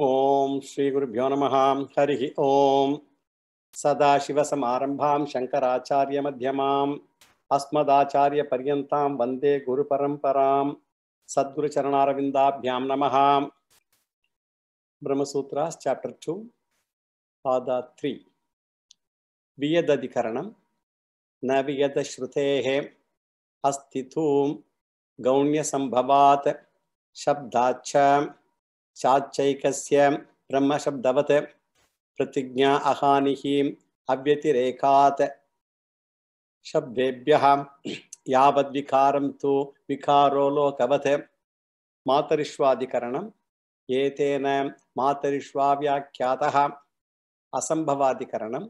ओम श्री गुरुभ्यो नमः। हरि ओम। सदाशिवसमारंभां शंकराचार्य मध्यमाम् अस्मदाचार्य पर्यन्तां वंदे गुरुपरंपरां। सद्गुरु चरणारविंदाभ्यां नमः। ब्रह्मसूत्रास् चैप्टर 2 पादा 3 वियदधिकरणं न वियदश्रुतेः अस्तित्वं गौण्यसंभवात् शब्दाच्च चाच्चैकस्य ब्रह्मशब्दवत् प्रतिज्ञा अहानिः अव्यतिरेकात् शब्देभ्यः यावद्विकारं तु विकारो लोकवत् मातरिष्वादिकरणम् एतेन मातरिष्वाव्याख्यातः असंभवादिकरणम्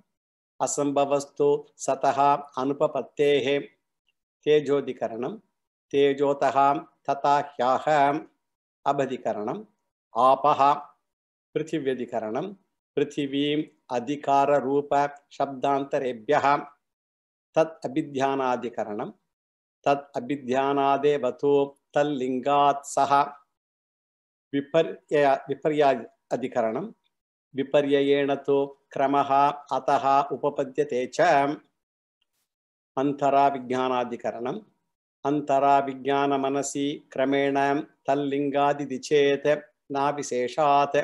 असंभवस्तु सतः अनुपपत्तेः तेजोदिकरणं तेजोतः तथा ह्यः अभधिकरणम् आपः पृथिव्यधिकरणं पृथिवीम् अधिकार रूप शब्दान्तरेभ्यः तत् अभिध्यानादिकरणं तत् अभिध्यानादेवतु तल्लिंगात् सह विपर्याधिकरणं विपर्ययेण तु क्रमः अतः उपपद्यते च अंतराविज्ञानादिकरणं अंतराविज्ञानमनसि क्रमेण तल्लिंगादिति चेत् न विशेषात्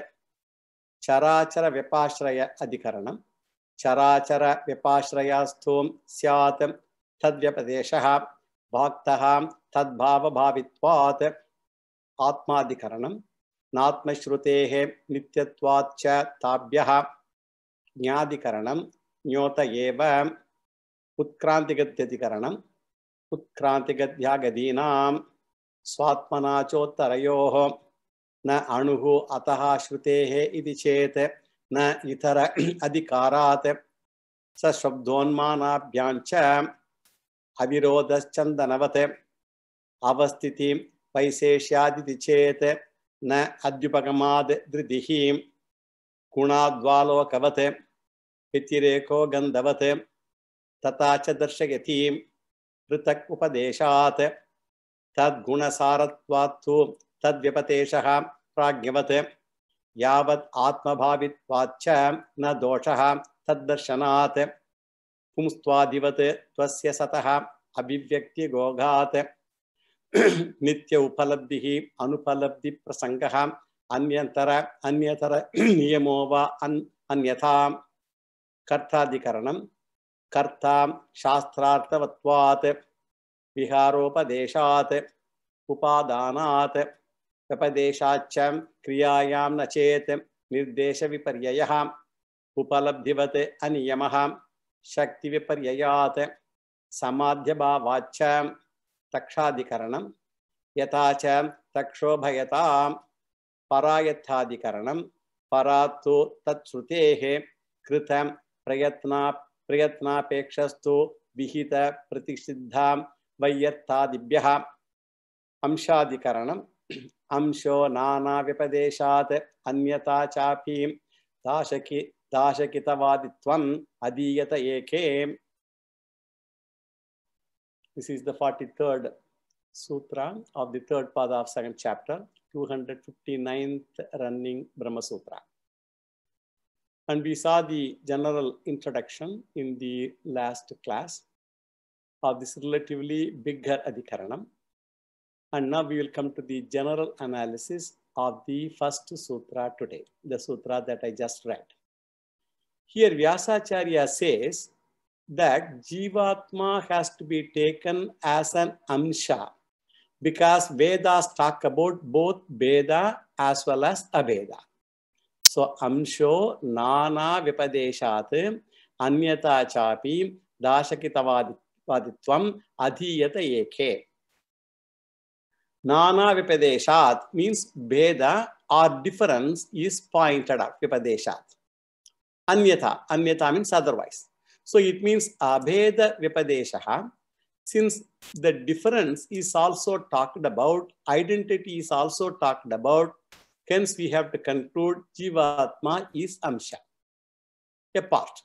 चराचर व्यपाश्रय अधिकरणं चराचर व्यपाश्रयास्तु स्यात् तद्व्यपदेशः भाक्तः तद्भावभावित्वात् आत्माधिकरणं नात्मश्रुतेः नित्यत्वात् च ताभ्यः ज्ञाधिकरणं ज्ञोत एव उत्क्रान्तिगत्यधिकरणम् उत्क्रान्तिगत्यागदीनां स्वात्मना चोत्तरयोः न अणुः अतः श्रुतेः इति चेत् न इतर अधिकारात् स शब्दोन्मानाभ्याञ्च अविरोधश्चन्दनवत् अवस्थिति वैशेष्यादिति चेत् न अद्युपगमाद् धृतिः गुणाद्वालोकवत् व्यतिरेको गन्धवत् तथा च दर्शयति पृथक् उपदेशात् तद्गुणसारत्वात्तु तद्व्यपदेशः प्राज्ञवत् यावत् आत्मभावित्वाच्च न दोषः तद्दर्शनात् पुंस्त्वादिवत् त्वस्य सतः अभिव्यक्तिगोगात् नित्य उपलब्धिः अनुपलब्धि प्रसंगः अन्यतर नियमो वा अन्यथा कर्ताधिकरणं कर्ता शास्त्रार्थवत्वात् विहारोपदेशात् उपादानात् व्यपदेशाच्च क्रियायां न चेत् निर्देश विपर्ययः उपलब्धिवत् अनियमः शक्ति विपर्ययात् समाध्यभावाच्च तक्षाधिकरणं यथा च तक्षोभयतां परायत्थाधिकरणं परात्तु तत्श्रुतेः कृत प्रयत्नापेक्षस्तु विहित प्रतिषिद्धां वैयत्तादिभ्यः अंशाधिकरणम् अंशो नाना व्यपदेशात् अन्यथा चापि दाशकितवादित्वम् अधीयत एके. This is the 43rd sutra of the third pada of second chapter, 259th running Brahma Sutra. And we saw the general introduction in the last class of this relatively bigger adhikaranam. And now we will come to the general analysis of the first sutra today, the sutra that I just read. Here Vyasacharya says that Jivatma has to be taken as an amsha because Vedas talk about both Veda as well as Aveda. So amsho nana vipadeshat anyata chapi dashakitavaditvam adhiyata eke. Nana vipadeshat means Veda or difference is pointed out, vipadeshat. Anyata means otherwise. So it means abheda vipadeshaha. Since the difference is also talked about, identity is also talked about, hence we have to conclude Jivatma is Amsha, a part.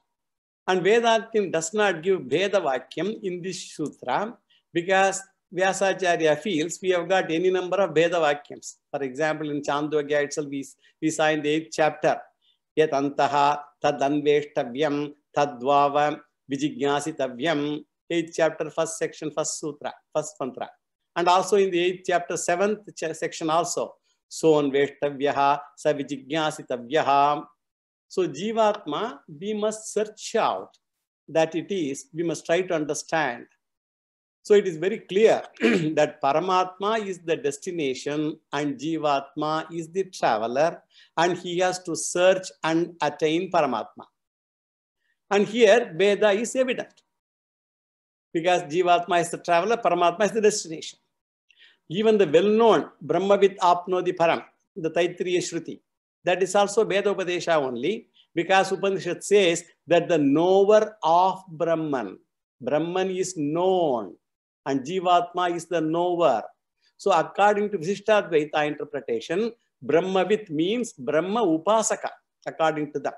And Vedantin does not give Veda Vakyam in this sutra because Vyasacharya feels we have got any number of Veda Vakyams. For example, in Chandogya itself, we saw in the 8th chapter, Yat Antaha, Tad Anveshtavyam, Tadvava, Vijignyasitavyam, 8th chapter, 1st section, 1st sutra, 1st mantra. And also in the 8th chapter, 7th section also, So Anveshtavyaha, Sa Vijignyasitavyaha. So Jivatma, we must search out that it is, we must try to understand. So it is very clear that Paramatma is the destination and Jivatma is the traveler, and he has to search and attain Paramatma. And here Veda is evident because Jivatma is the traveler, Paramatma is the destination. Even the well-known Brahmavit Apnodi Param, the Taittiriya Shruti, that is also Veda Upadesha only, because Upanishad says that the knower of Brahman, Brahman is known and Jivatma is the knower. So according to Visishtadvaita interpretation, Brahmavit means Brahma Upasaka, according to them.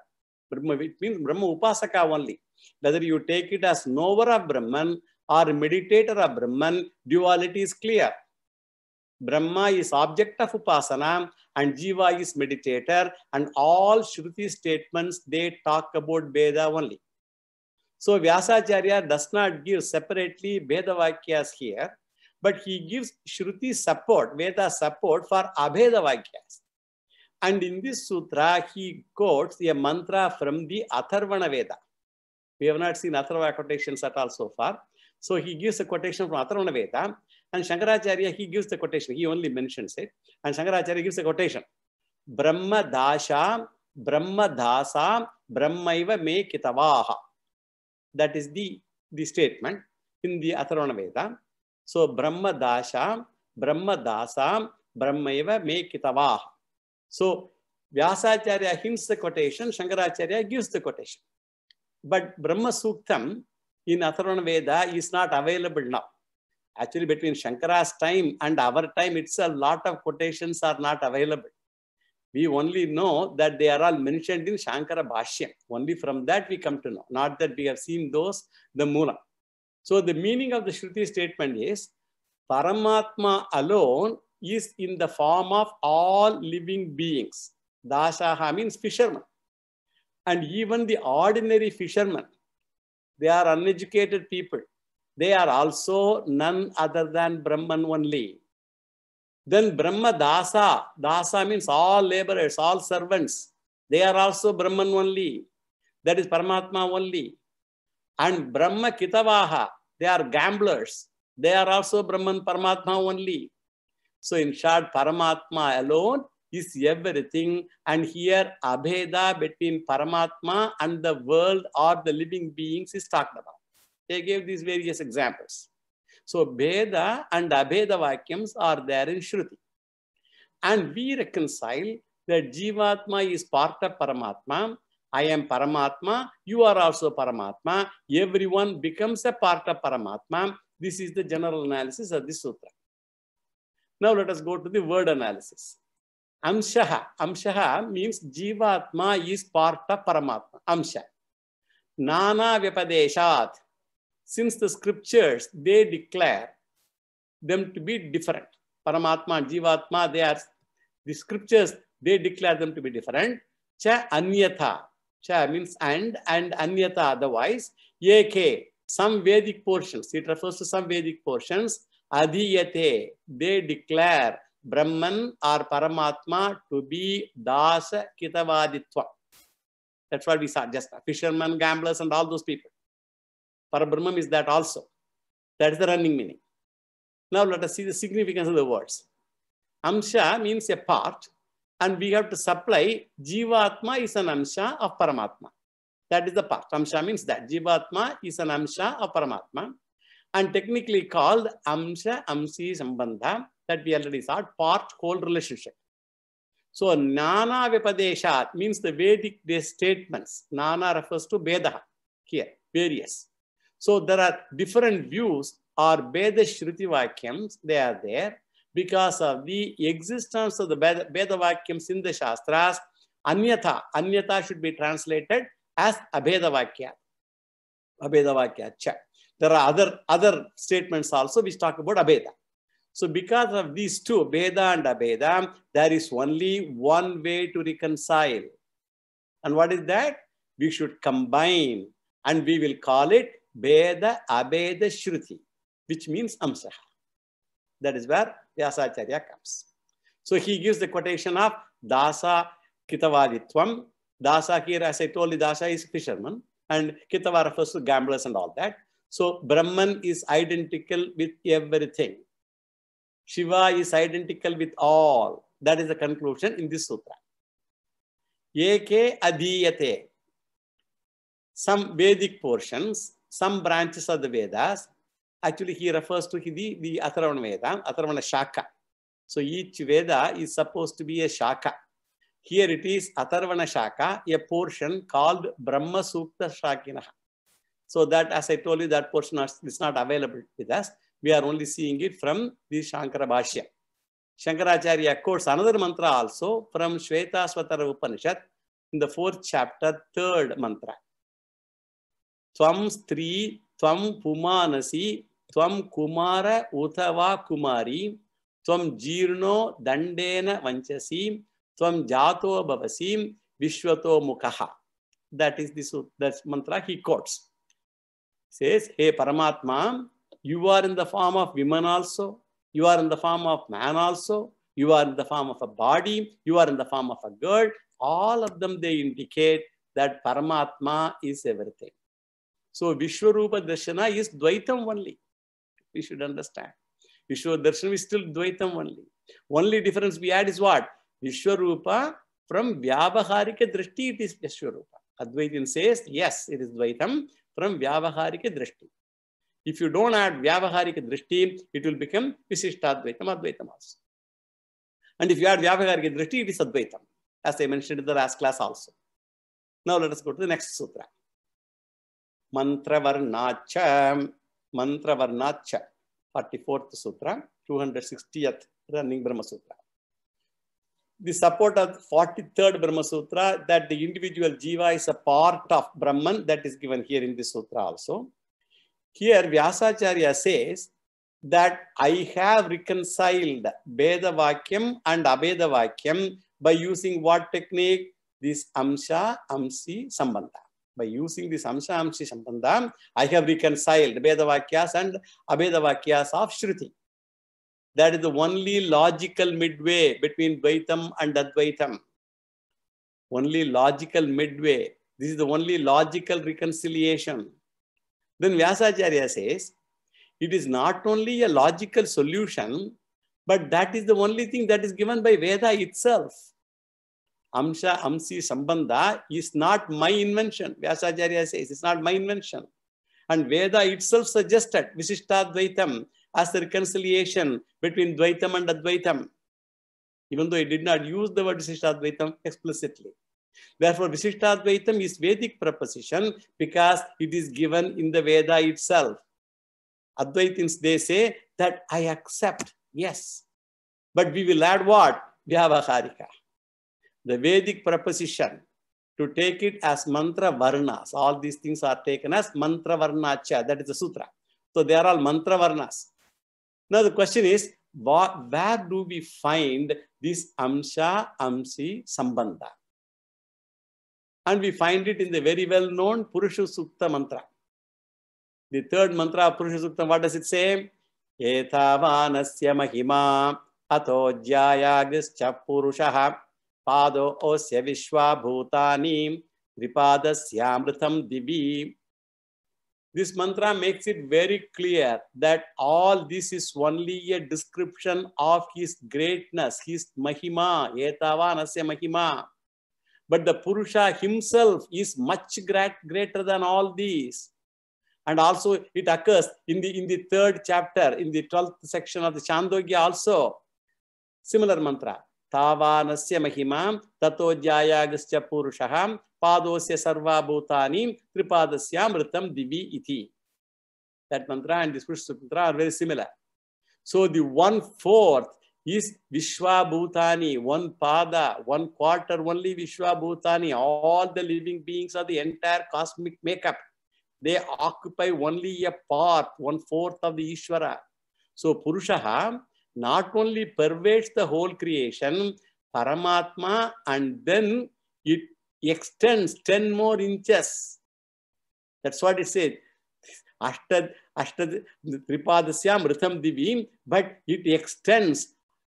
Brahmavit means Brahma Upasaka only. Whether you take it as knower of Brahman or meditator of Brahman, duality is clear. Brahma is object of Upasana and Jiva is meditator, and all Shruti statements, they talk about Veda only. So Vyasacharya does not give separately Veda Vakyas here, but he gives Shruti support, Veda support for Abheda Vakyas. And in this sutra, he quotes a mantra from the Atharvana Veda. We have not seen Atharva quotations at all so far. So he gives a quotation from Atharvana Veda, and Shankaracharya, he gives the quotation. He only mentions it. And Shankaracharya gives a quotation. Brahma Dasha, Brahma Dasa, Brahmaiva Me Kitavaha. That is the statement in the Atharvana Veda. So Brahma Dasha, Brahma Dasa, Brahmaiva Me Kitavaha. So Vyasacharya hints the quotation, Shankaracharya gives the quotation. But Brahma Suktam in Atharvana Veda is not available now. Actually, between Shankara's time and our time itself, a lot of quotations are not available. We only know that they are all mentioned in Shankara Bhashyam. Only from that we come to know, not that we have seen those, the Moolam. So the meaning of the Shruti statement is, Paramatma alone is in the form of all living beings. Dashaha means fishermen. And even the ordinary fishermen, they are uneducated people. They are also none other than Brahman only. Then Brahma Dasa, Dasa means all laborers, all servants. They are also Brahman only. That is Paramatma only. And Brahma Kitavaha, they are gamblers. They are also Brahman, Paramatma only. So in short, Paramatma alone is everything. And here Abheda between Paramatma and the world or the living beings is talked about. They gave these various examples. So Veda and Abheda Vakyams are there in Shruti. And we reconcile that Jivatma is part of Paramatma. I am Paramatma. You are also Paramatma. Everyone becomes a part of Paramatma. This is the general analysis of this sutra. Now let us go to the word analysis. Amshaha. Amshaha means Jivatma is part of Paramatma. Amsha. Nana Vyapadeshat. Since the scriptures, they declare them to be different. Paramatma and Jivatma, they are, the scriptures, they declare them to be different. Cha Anyatha. Cha means and Anyatha otherwise. Yeke, some Vedic portions, it refers to some Vedic portions. Adhiyate, they declare Brahman or Paramatma to be Dasa Kitavaditva. That's what we saw just now. Fishermen, gamblers, and all those people. Parabrahman is that also. That is the running meaning. Now let us see the significance of the words. Amsha means a part, and we have to supply Jivatma is an Amsha of Paramatma. That is the part. Amsha means that. Jivatma is an Amsha of Paramatma, and technically called Amsha Amsi Sambandha, that we already saw, part-whole relationship. So Nana Vipadeshat means the Vedic statements. Nana refers to Veda here, various. So there are different views or Veda Shruti Vakyams, they are there because of the existence of the Veda Vakyams in the Shastras. Anyatha, Anyatha should be translated as Abheda Vakya. Abheda Vakya. There are other statements also which talk about Abheda. So because of these two, Bheda and Abheda, there is only one way to reconcile. And what is that? We should combine, and we will call it Bheda Abheda Shruti, which means Amsaha. That is where Vyasacharya comes. So he gives the quotation of Dasa Kitavaditvam. Dasa here, as I told you, Dasa is fisherman, and Kitava refers to gamblers and all that. So Brahman is identical with everything. Shiva is identical with all. That is the conclusion in this sutra. Eke adiyate. Some Vedic portions, some branches of the Vedas. Actually, he refers to the Atharvana Veda, Atharvana Shaka. So each Veda is supposed to be a Shaka. Here it is Atharvana Shaka, a portion called Brahma Sukta Shakinaha. So that, as I told you, that portion is not available with us. We are only seeing it from the Shankara Bhashya. Shankaracharya quotes another mantra also from Shvetasvatara Upanishad in the 4th chapter, 3rd mantra. Tvam Stri, Tvam Pumanasi, Tvam Kumara Utava Kumari, Tvam Jirno Dandena Vanchasi, Tvam Jato Bhavasi, Vishwato Mukhaha. That is the mantra he quotes. Says, hey Paramatma, you are in the form of women also, you are in the form of man also, you are in the form of a body, you are in the form of a girl. All of them, they indicate that Paramatma is everything. So Vishwarupa Darshana is Dvaitam only. We should understand. Vishwarupa Darshana is still Dvaitam only. Only difference we add is what? Vishwarupa, from Vyavaharika Drishti, it is Vishwarupa. Advaitin says, yes, it is Dvaitam from Vyavaharika Drishti. If you don't add Vyavaharika Drishti, it will become Visishtadvaitam, Advaitam also. And if you add Vyavaharika Drishti, it is Advaitam, as I mentioned in the last class also. Now let us go to the next sutra. Mantravarnacha, 44th sutra, 260th running Brahma Sutra. The support of the 43rd Brahma Sutra, that the individual Jiva is a part of Brahman, that is given here in this sutra also. Here Vyasacharya says that I have reconciled Veda Vakyam and Abheda Vakyam by using what technique? This Amsha Amsi Sambandha. By using this Amsha Amsi Sambandha, I have reconciled Veda Vakyas and Abheda Vakyas of Shruti. That is the only logical midway between Dvaitam and Advaitam. Only logical midway. This is the only logical reconciliation. Then Vyasacharya says, it is not only a logical solution, but that is the only thing that is given by Veda itself. Amsha Amsi Sambandha is not my invention. Vyasacharya says, it's not my invention. And Veda itself suggested Visishtadvaitam as the reconciliation between Dvaitam and Advaitam, even though it did not use the word Visishtadvaitam explicitly. Therefore, Visishtadvaitam is Vedic proposition because it is given in the Veda itself. Advaitins, they say that I accept, yes. But we will add what? Vyavaharika. The Vedic proposition, to take it as mantra varnas. All these things are taken as mantra varnacha. That is the sutra. So they are all mantra varnas. Now the question is, where do we find this Amsha Amsi Sambandha? And we find it in the very well known Purusha Sukta mantra. The 3rd mantra of Purusha Sukta, what does it say? Etavanasya mahima ato jyayagascha purushaha pado osya vishwa bhutani tripadasyamritam divi. This mantra makes it very clear that all this is only a description of his greatness, his mahima, etavanasya mahima. But the Purusha himself is much greater than all these. And also it occurs in the 3rd chapter, in the 12th section of the Chandogya also. Similar mantra. Tavanasya mahima tato jyayagascha purushaham padosya sarva bhutani tripadasya amritam divi iti. That mantra and this Purusha mantra are very similar. So the 1/4 is Vishwa Bhutani, 1 pada, 1/4 only Vishwa Bhutani, all the living beings of the entire cosmic makeup. They occupy only a part, 1/4 of the Ishvara. So Purusha not only pervades the whole creation, Paramatma, and then it extends 10 more inches. That's what it says. Ashta Tripadasyam Ritham Divim, but it extends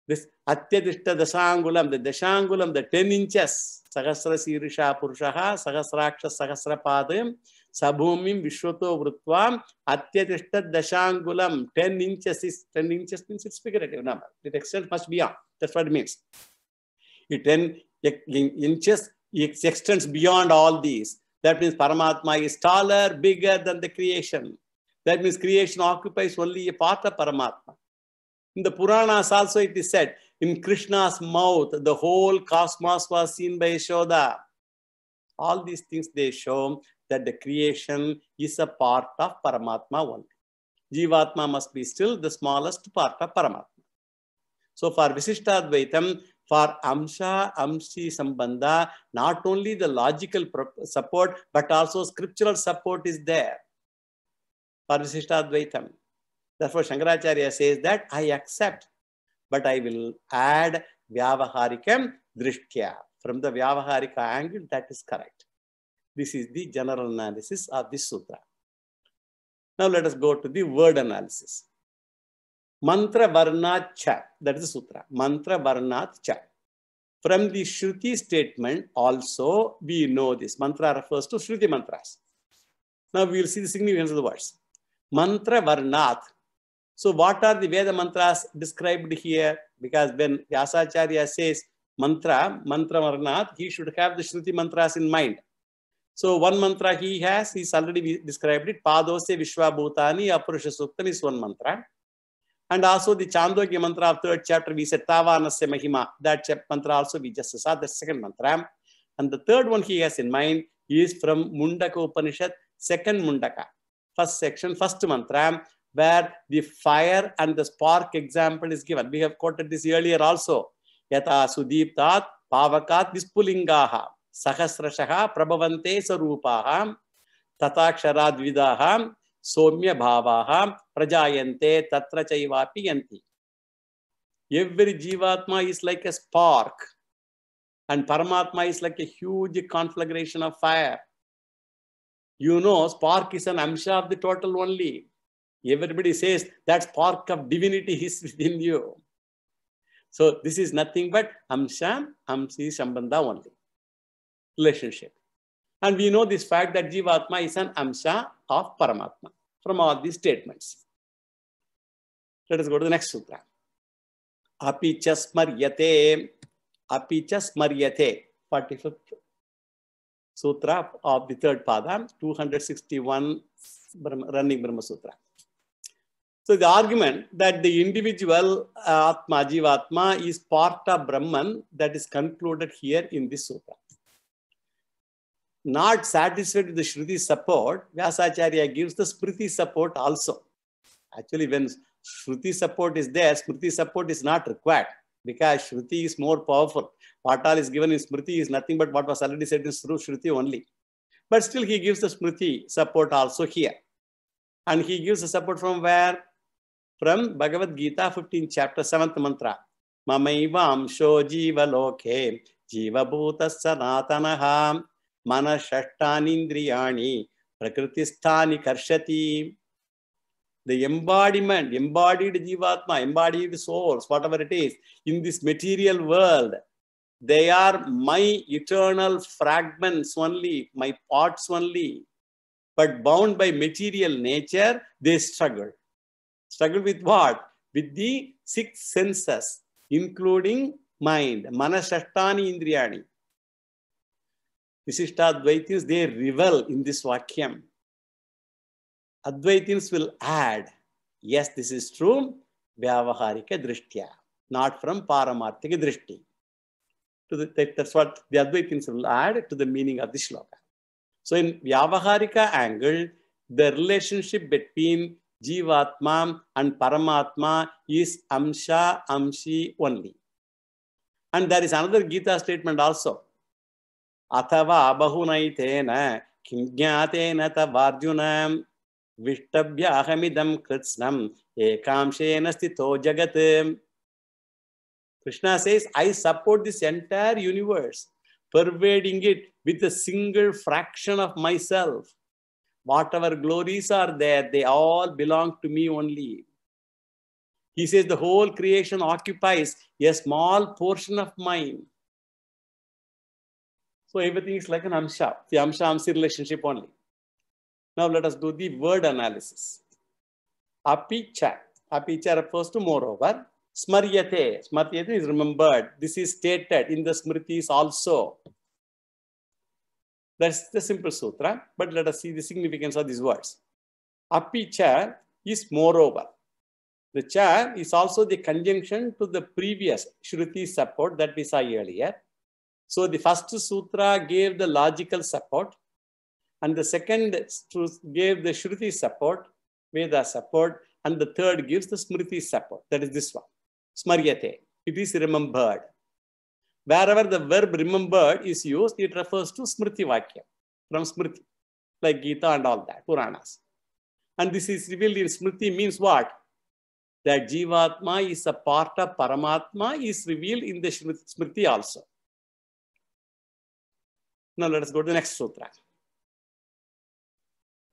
this Atyadishta Dasangulam, the Dashangulam, the 10 inches. Sahasra Sirisha Purushaha, Sahasraksha Sahasrapadam, Sabhumim Vishwato Vrutvam, Atyadishta Dashangulam, 10 inches is 10 inches means it's figurative number. It extends much beyond. That's what it means. It 10 inches, it extends beyond all these. That means Paramatma is taller, bigger than the creation. That means creation occupies only a part of Paramatma. In the Puranas also it is said, in Krishna's mouth, the whole cosmos was seen by Yashoda. All these things, they show that the creation is a part of Paramatma only. Jivatma must be still the smallest part of Paramatma. So for Visishtadvaitam, for Amsha, Amshi Sambandha, not only the logical support, but also scriptural support is there for Visishtadvaitam. Therefore, Shankaracharya says that I accept, but I will add Vyavaharikam Drishtya. From the Vyavaharika angle, that is correct. This is the general analysis of this sutra. Now let us go to the word analysis. Mantra Varnat Cha, that is the sutra. Mantra Varnat Cha. From the Shruti statement also, we know this. Mantra refers to Shruti mantras. Now we will see the significance of the words. Mantra Varnat. So what are the Veda mantras described here? Because when Vyasacharya says mantra Varnat, he should have the Shruti mantras in mind. So one mantra he has, he's already described it. Padosya Vishwabhutani Apurusha Suktam is one mantra. And also the Chandogya mantra of 3rd chapter, we said Tavanasya Mahima. That mantra also we just saw, the second mantra. And the third one he has in mind is from Mundaka Upanishad, 2nd Mundaka, first section, first mantra, where the fire and the spark example is given. We have quoted this earlier also. Yata Sudiptat Pavakat Vispulingaha Sahasrashaha Prabhavante Sarupaha Tataksharad Vidaha Somya Bhavaha Prajayante Tatra Chaivapi Yanti. Every Jivatma is like a spark, and Paramatma is like a huge conflagration of fire. You know, spark is an amsha of the total only. Everybody says that spark of divinity is within you. So this is nothing but amsha, amsi, sambandha only. Relationship. And we know this fact that Jivatma is an amsha of Paramatma from all these statements. Let us go to the next sutra. Apicha smaryate, 45th sutra of the 3rd pada, 261 running Brahma Sutra. So the argument that the individual Atma, Jivatma, is part of Brahman, that is concluded here in this sutra. Not satisfied with the Shruti support, Vyasacharya gives the Smriti support also. Actually, when Shruti support is there, Smriti support is not required because Shruti is more powerful. What all is given in Smriti is nothing but what was already said in Shruti only. But still he gives the Smriti support also here. And he gives the support from where? From Bhagavad Gita, 15th chapter, 7th mantra. Mamaiva amsho jiva loke jiva bhuta sanatanaha mana shashtani indriyani prakritisthani karshati. The embodiment, embodied Jivatma, embodied souls, whatever it is, in this material world, they are my eternal fragments only, my parts only. But bound by material nature, they struggle. Struggle with what? With the 6 senses, including mind. Manasashtani indriyani. Visishtadvaitins, they revel in this vakyam. Advaitins will add, yes, this is true, Vyavaharika Drishtya, not from Paramarthika Drishti. That's what the Advaitins will add to the meaning of the shloka. So in Vyavaharika angle, the relationship between Jivatma and Paramatma is Amsha, Amshi only. And there is another Gita statement also. Athava bahunaitena Kim jnatena tavarjuna vishtabhya ahamidam kritsnam ekamshena sthito jagat. Krishna says, I support this entire universe, pervading it with a single fraction of myself. Whatever glories are there, they all belong to me only. He says the whole creation occupies a small portion of mine. So everything is like an amsha, the amsha-amsi relationship only. Now let us do the word analysis. Apicha. Apicha refers to moreover. Smaryate. Smaryate is remembered. This is stated in the Smritis also. That's the simple sutra. But let us see the significance of these words. Apicha is moreover. The cha is also the conjunction to the previous Shruti support that we saw earlier. So the first sutra gave the logical support, and the second gave the Shruti support, Veda support, and the third gives the Smriti support. That is this one. Smaryate. It is remembered. Wherever the verb remembered is used, it refers to Smriti Vakya, from Smriti, like Gita and all that, Puranas. And this is revealed in Smriti means what? That Jivatma is a part of Paramatma is revealed in the Smriti also. Now let us go to the next sutra.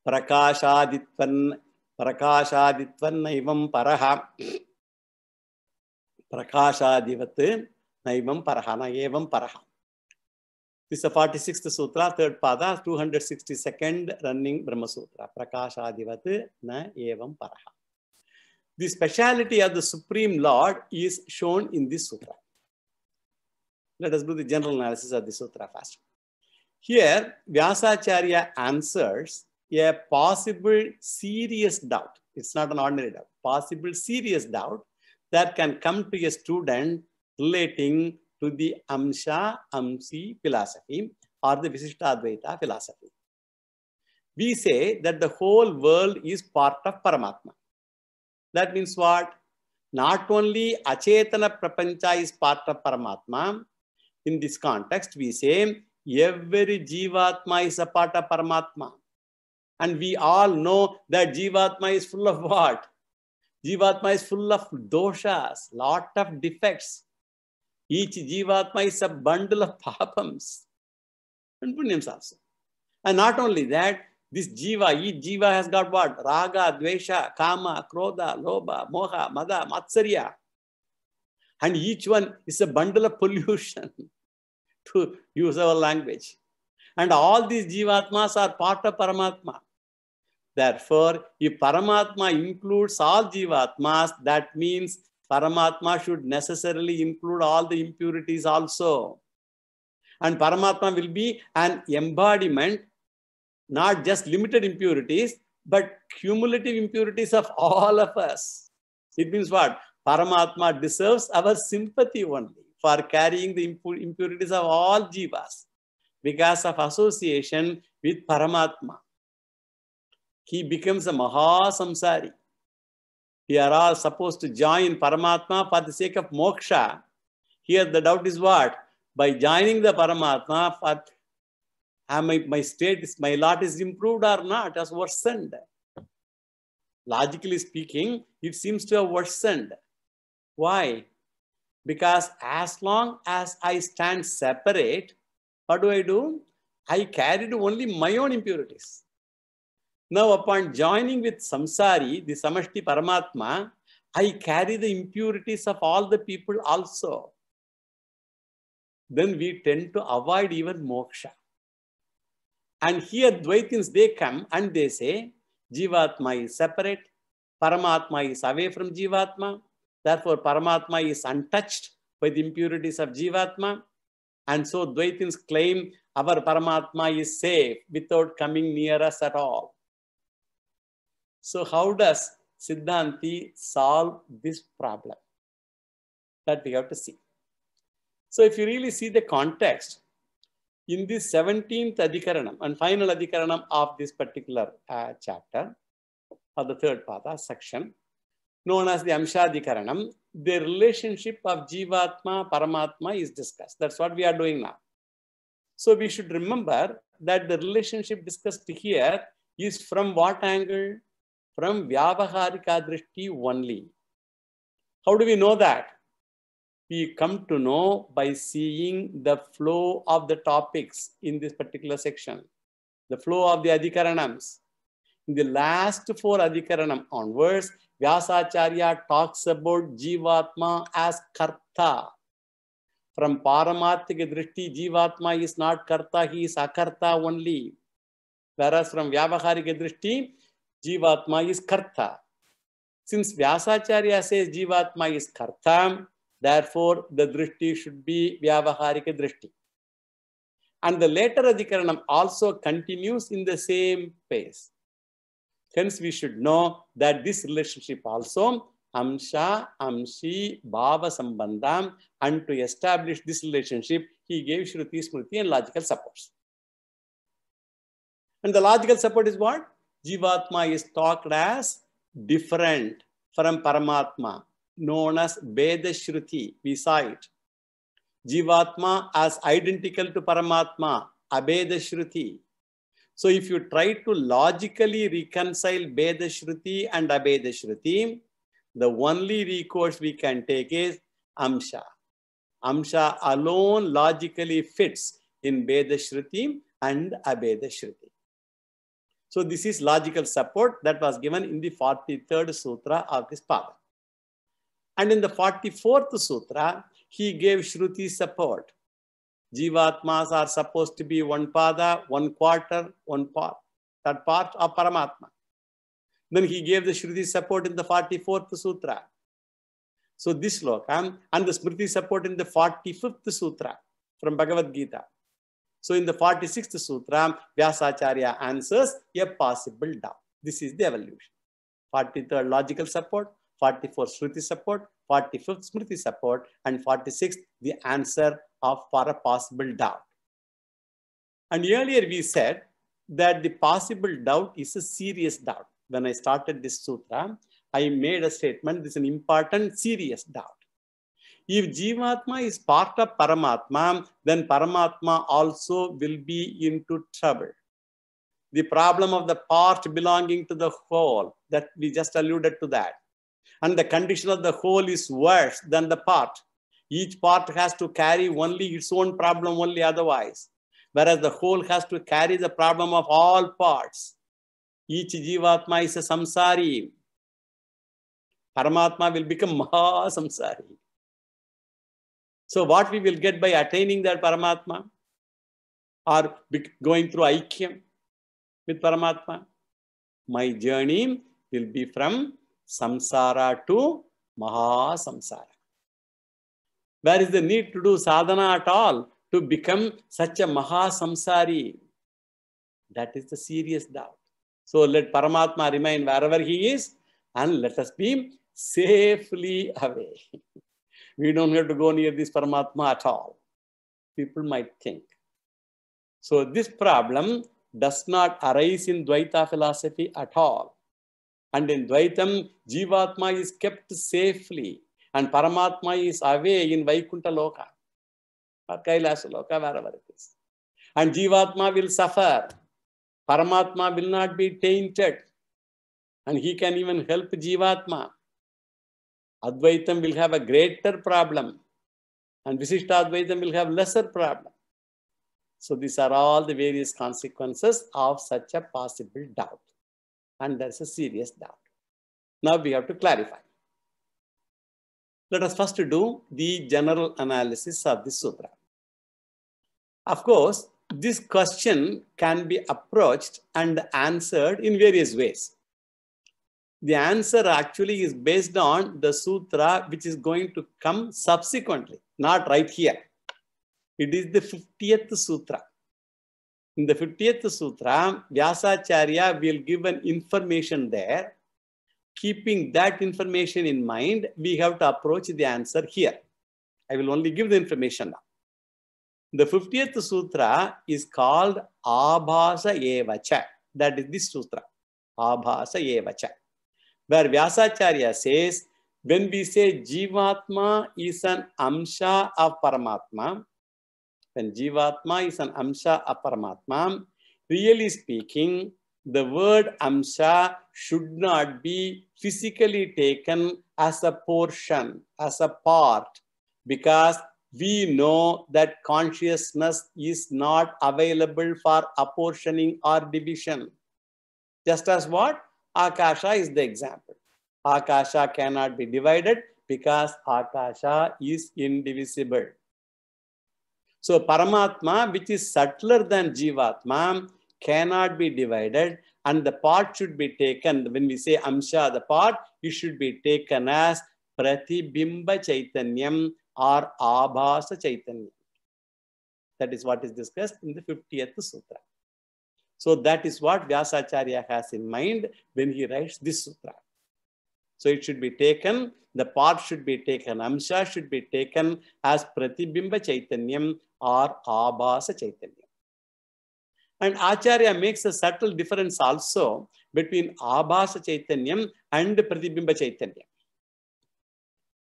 Prakashaditvan naivam paraha. Prakashadivat naivam paraha, na evam paraha. This is the 46th sutra, third pada, 262nd running Brahma Sutra. Prakashadivat na evam paraha. The speciality of the Supreme Lord is shown in this sutra. Let us do the general analysis of the sutra first. Here, Vyasacharya answers a possible serious doubt. It's not an ordinary doubt. Possible serious doubt that can come to a student relating to the Amsha-Amsi philosophy or the Visishtadvaita philosophy. We say that the whole world is part of Paramatma. That means what? Not only Achetana Prapancha is part of Paramatma. In this context, we say every Jivatma is a part of Paramatma. And we all know that Jivatma is full of what? Jivatma is full of doshas, lot of defects. Each Jivatma is a bundle of papams and punyams also. And not only that, this Jiva, each Jiva has got what? Raga, Dvesha, Kama, Krodha, Lobha, Moha, Mada, Matsarya. And each one is a bundle of pollution, to use our language. And all these Jivatmas are part of Paramatma. Therefore, if Paramatma includes all Jivatmas, that means Paramatma should necessarily include all the impurities also. And Paramatma will be an embodiment, not just limited impurities, but cumulative impurities of all of us. It means what? Paramatma deserves our sympathy only for carrying the impurities of all jivas because of association with Paramatma. He becomes a Mahasamsari. We are all supposed to join Paramatma for the sake of moksha. Here the doubt is what? By joining the Paramatma, for my state, my lot is improved or not, has worsened. Logically speaking, it seems to have worsened. Why? Because as long as I stand separate, what do? I carried only my own impurities. Now, upon joining with Samsari, the Samashti Paramatma, I carry the impurities of all the people also. Then we tend to avoid even moksha. And here Dvaitins, they come and they say, Jivatma is separate, Paramatma is away from Jivatma, therefore Paramatma is untouched by the impurities of Jivatma. And so Dvaitins claim our Paramatma is safe without coming near us at all. So how does Siddhanti solve this problem? That we have to see. So if you really see the context, in this 17th Adhikaranam and final Adhikaranam of this particular chapter, or the third pada section, known as the Amshadhikaranam, the relationship of Jivatma, Paramatma is discussed. That's what we are doing now. So we should remember that the relationship discussed here is from what angle? From Vyavaharika Drishti only. How do we know that? We come to know by seeing the flow of the topics in this particular section, the flow of the Adhikaranams. In the last 4 Adhikaranam onwards, Vyasacharya talks about Jivatma as Karta. From Paramarthika Drishti, Jivatma is not Karta, he is Akarta only. Whereas from Vyavaharika Drishti, Jivatma is Karta. Since Vyasacharya says Jivatma is Karta, therefore the Drishti should be Vyavaharika Drishti. And the later Adhikaranam also continues in the same pace. Hence, we should know that this relationship also, Amsha, Amshi, Bhava Sambandham, and to establish this relationship, he gave Shruti, Smriti, and logical supports. And the logical support is what? Jivatma is talked as different from Paramatma, known as Veda Shruti. We saw it. Jivatma as identical to Paramatma, Abheda Shruti. So if you try to logically reconcile Veda Shruti and Abheda Shruti, the only recourse we can take is Amsha. Amsha alone logically fits in Veda Shruti and Abheda Shruti. So this is logical support that was given in the 43rd Sutra of this pada. And in the 44th Sutra, he gave Shruti support. Jivatmas are supposed to be one pada, one quarter, one part, that part of Paramatma. Then he gave the Shruti support in the 44th Sutra. So this sloka and the Smriti support in the 45th Sutra from Bhagavad Gita. So in the 46th Sutra, Vyasacharya answers a possible doubt. This is the evolution. 43rd logical support, 44th Shruti support, 45th Smriti support, and 46th the answer for a possible doubt. And earlier we said that the possible doubt is a serious doubt. When I started this sutra, I made a statement, this is an important, serious doubt. If Jivatma is part of Paramatma, then Paramatma also will be into trouble. The problem of the part belonging to the whole, that we just alluded to that. And the condition of the whole is worse than the part. Each part has to carry only its own problem only otherwise. Whereas the whole has to carry the problem of all parts. Each Jivatma is a samsari. Paramatma will become Maha Samsari. So what we will get by attaining that Paramatma or going through Aikyam with Paramatma? My journey will be from Samsara to Maha Samsara. Where is the need to do sadhana at all to become such a Maha Samsari? That is the serious doubt. So let Paramatma remain wherever he is and let us be safely away. We don't have to go near this Paramatma at all. People might think. So this problem does not arise in Dvaita philosophy at all. And in Dvaitam, Jivatma is kept safely and Paramatma is away in Vaikuntha Loka or Kailasa Loka, wherever it is. And Jivatma will suffer. Paramatma will not be tainted. And he can even help Jivatma. Advaitam will have a greater problem. And Visishtadvaitam will have lesser problem. So these are all the various consequences of such a possible doubt. And there's a serious doubt. Now we have to clarify. Let us first do the general analysis of this sutra. Of course, this question can be approached and answered in various ways. The answer actually is based on the sutra which is going to come subsequently, not right here. It is the 50th sutra. In the 50th sutra, Vyasacharya will give an information there. Keeping that information in mind, we have to approach the answer here. I will only give the information now. The 50th sutra is called Abhasa Evacha. That is this sutra, Abhasa Evacha, where Vyasacharya says, when we say Jivatma is an Amsha of Paramatma, when Jivatma is an Amsha of Paramatma, really speaking, the word Amsha should not be physically taken as a portion, as a part, because we know that consciousness is not available for apportioning or division. Just as what? Akasha is the example. Akasha cannot be divided because Akasha is indivisible. So Paramatma, which is subtler than Jivatma, cannot be divided, and the part should be taken, when we say Amsha, the part, it should be taken as Pratibimba Chaitanyam or Abhasa Chaitanyam. That is what is discussed in the 50th Sutra. So that is what Vyasacharya has in mind when he writes this sutra. So it should be taken, the part should be taken, Amsha should be taken as Pratibimba Chaitanyam or Abhasa Chaitanyam. And Acharya makes a subtle difference also between Abhasa Chaitanyam and Pratibimba Chaitanyam.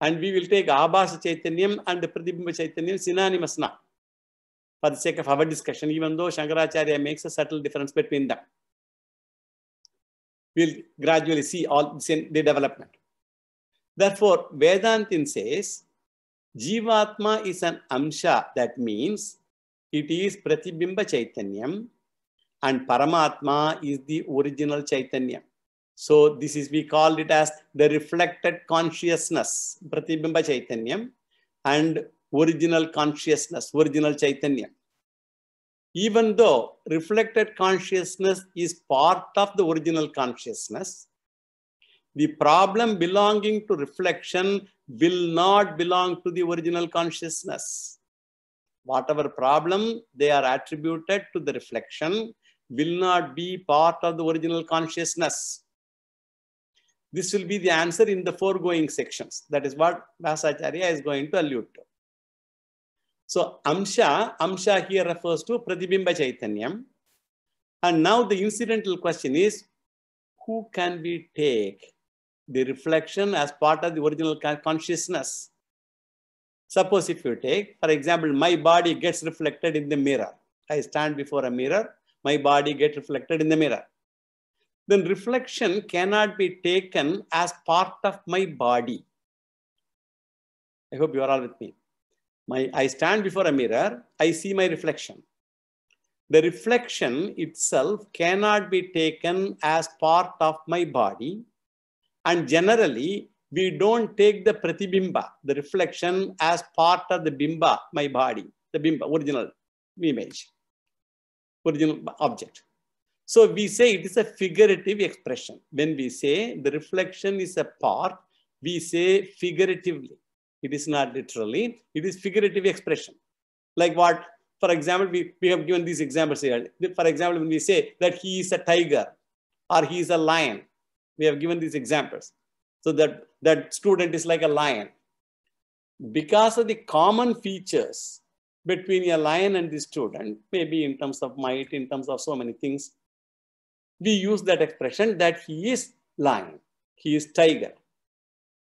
And we will take Abhasa Chaitanyam and Pratibimba Chaitanyam synonymous now, for the sake of our discussion, even though Shankaracharya makes a subtle difference between them. We'll gradually see all the development. Therefore, Vedantin says, Jivatma is an Amsha, that means it is Pratibimba Chaitanyam, and Paramatma is the original Chaitanya. So this is, we call it as the reflected consciousness, Pratibimba Chaitanyam, and original consciousness, original Chaitanya. Even though reflected consciousness is part of the original consciousness, the problem belonging to reflection will not belong to the original consciousness. Whatever problem they are attributed to the reflection will not be part of the original consciousness. This will be the answer in the foregoing sections. That is what Vyasacharya is going to allude to. So Amsha here refers to Pratibimba Chaitanyam. And now the incidental question is, who can we take the reflection as part of the original consciousness? Suppose if you take, for example, my body gets reflected in the mirror. I stand before a mirror, my body gets reflected in the mirror. Then reflection cannot be taken as part of my body. I hope you are all with me. I stand before a mirror, I see my reflection. The reflection itself cannot be taken as part of my body. And generally, we don't take the pratibimba, the reflection, as part of the bimba, my body, the bimba, original image, original object. So we say it is a figurative expression. When we say the reflection is a part, we say figuratively. It is not literally, it is figurative expression. Like what, for example, we have given these examples here. For example, when we say that he is a tiger or he is a lion, we have given these examples. So that student is like a lion. Because of the common features between a lion and the student, maybe in terms of might, in terms of so many things, we use that expression that he is lion, he is tiger.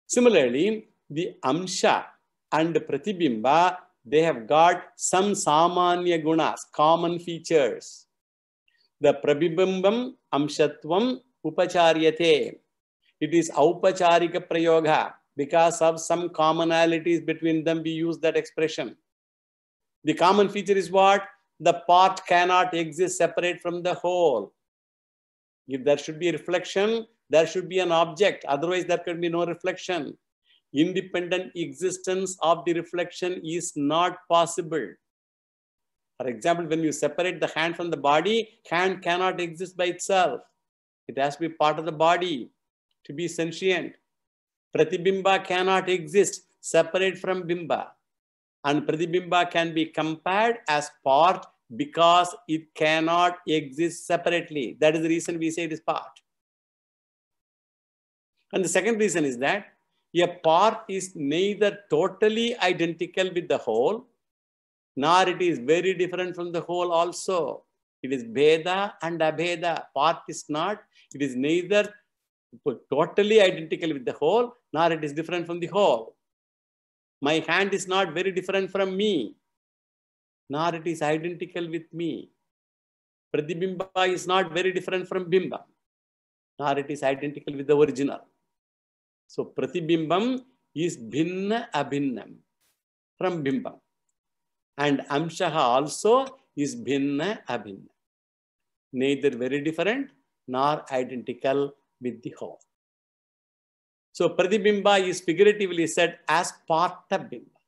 Similarly, the Amsha and Pratibimba, they have got some Samanya Gunas, common features. The Prabibimbam Amshatvam Upacharyate. It is Aupacharika Prayoga. Because of some commonalities between them, we use that expression. The common feature is what? The part cannot exist separate from the whole. If there should be a reflection, there should be an object. Otherwise, there can be no reflection. Independent existence of the reflection is not possible. For example, when you separate the hand from the body, hand cannot exist by itself. It has to be part of the body to be sentient. Pratibimba cannot exist separate from bimba. And Pratibimba can be compared as part because it cannot exist separately. That is the reason we say it is part. And the second reason is that a part is neither totally identical with the whole, nor it is very different from the whole also. It is Bheda and Abheda. Part is not, it is neither totally identical with the whole, nor it is different from the whole. My hand is not very different from me, nor it is identical with me. Pratibimba is not very different from Bimba, nor it is identical with the original. So Pratibimbam is Bhinna Abhinnam from Bimbam. And Amshaha also is Bhinna Abhinnam. Neither very different nor identical with the whole. So Pratibimba is figuratively said as part of Bimba.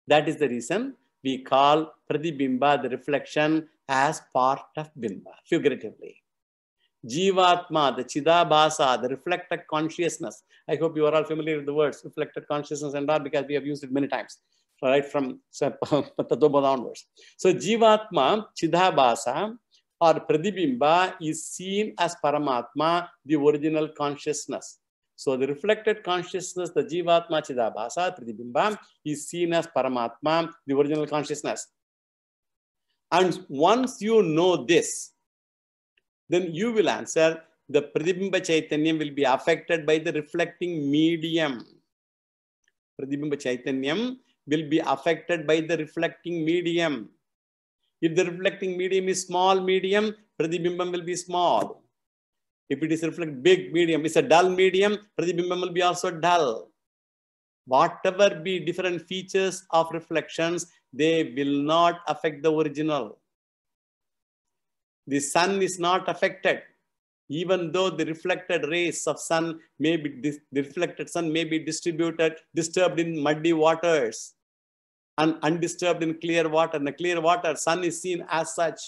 That is the reason we call Pratibimba, the reflection, as part of Bimba, figuratively. Jivatma, the Chidabhasa, the reflected consciousness. I hope you are all familiar with the words reflected consciousness and all, because we have used it many times, right from Tattva onwards. So Jivatma, Chidabhasa or Pratibimba is seen as Paramatma, the original consciousness. So the reflected consciousness, the Jivatma, Chidabhasa, Pratibimba is seen as Paramatma, the original consciousness. And once you know this, then you will answer, the Pratibimba Chaitanyam will be affected by the reflecting medium. Pratibimba Chaitanyam will be affected by the reflecting medium. If the reflecting medium is small medium, Pratibimbam will be small. If it is reflect big medium, it's a dull medium, Pratibimam will be also dull. Whatever be different features of reflections, they will not affect the original. The sun is not affected, even though the reflected rays of sun may be, the reflected sun may be disturbed in muddy waters and undisturbed in clear water. In the clear water, sun is seen as such,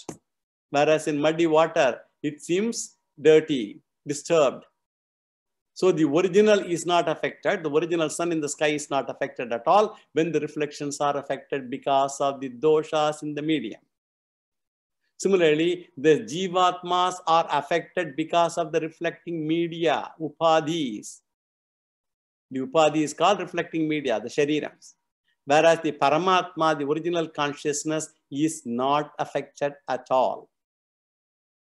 whereas in muddy water, it seems dirty, disturbed. So the original is not affected. The original sun in the sky is not affected at all when the reflections are affected because of the doshas in the medium. Similarly, the Jivatmas are affected because of the reflecting media, Upadhis. The Upadhi is called reflecting media, the Sharirams. Whereas the Paramatma, the original consciousness, is not affected at all.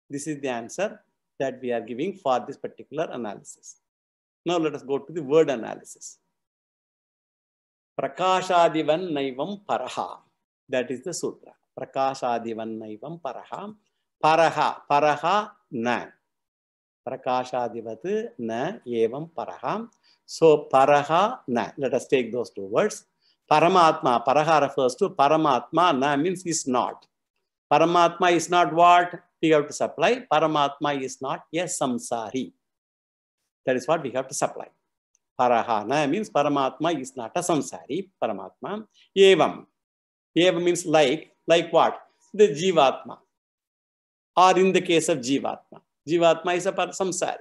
This is the answer that we are giving for this particular analysis. Now let us go to the word analysis. Prakashadivan naivam paraha. That is the sutra. Prakashadivan naivam paraha. Paraha. Paraha na. Prakashadivat na evam paraha. So paraha na. Let us take those two words. Paramatma. Paraha refers to Paramatma. Na means is not. Paramatma is not what we have to supply. Paramatma is not a samsari. That is what we have to supply. Parahana means Paramatma is not a samsari. Paramatma. Evam. Evam means like what? The Jivatma. Or in the case of Jivatma. Jivatma is a samsari.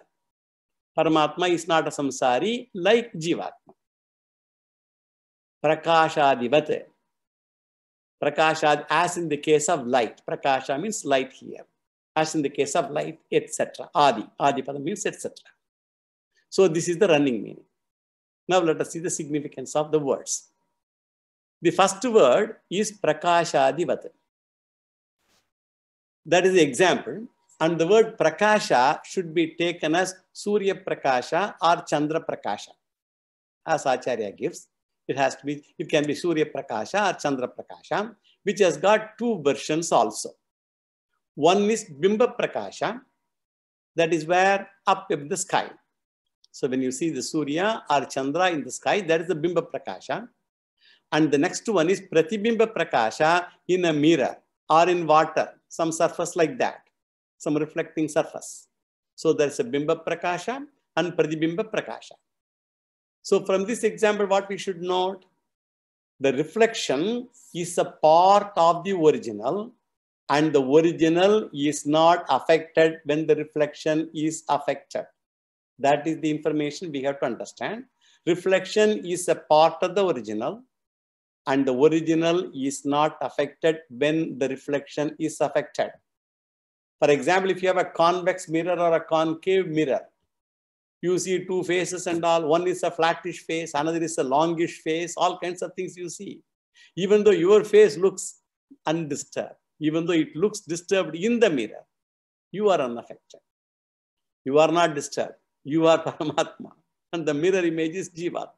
Paramatma is not a samsari like Jivatma. Prakashadivat. Prakashad, as in the case of light. Prakasha means light here. As in the case of light, etc. Adi. Adi pada means etc. So this is the running meaning. Now let us see the significance of the words. The first word is Prakashadivat. That is the example. And the word Prakasha should be taken as Surya Prakasha or Chandra Prakasha. As Acharya gives, it has to be, it can be Surya Prakasha or Chandra Prakasha, which has got two versions also. One is Bimba Prakasha, that is where up in the sky. So when you see the Surya or Chandra in the sky, that is the Bimba Prakasha. And the next one is Pratibimba Prakasha in a mirror or in water, some surface like that, some reflecting surface. So there is a Bimba Prakasha and Pratibimba Prakasha. So from this example, what we should note, the reflection is a part of the original, and the original is not affected when the reflection is affected. That is the information we have to understand. Reflection is a part of the original, and the original is not affected when the reflection is affected. For example, if you have a convex mirror or a concave mirror, you see two faces and all. One is a flattish face, another is a longish face, all kinds of things you see. Even though your face looks undisturbed, even though it looks disturbed in the mirror, you are unaffected. You are not disturbed. You are Paramatma. And the mirror image is Jivatma.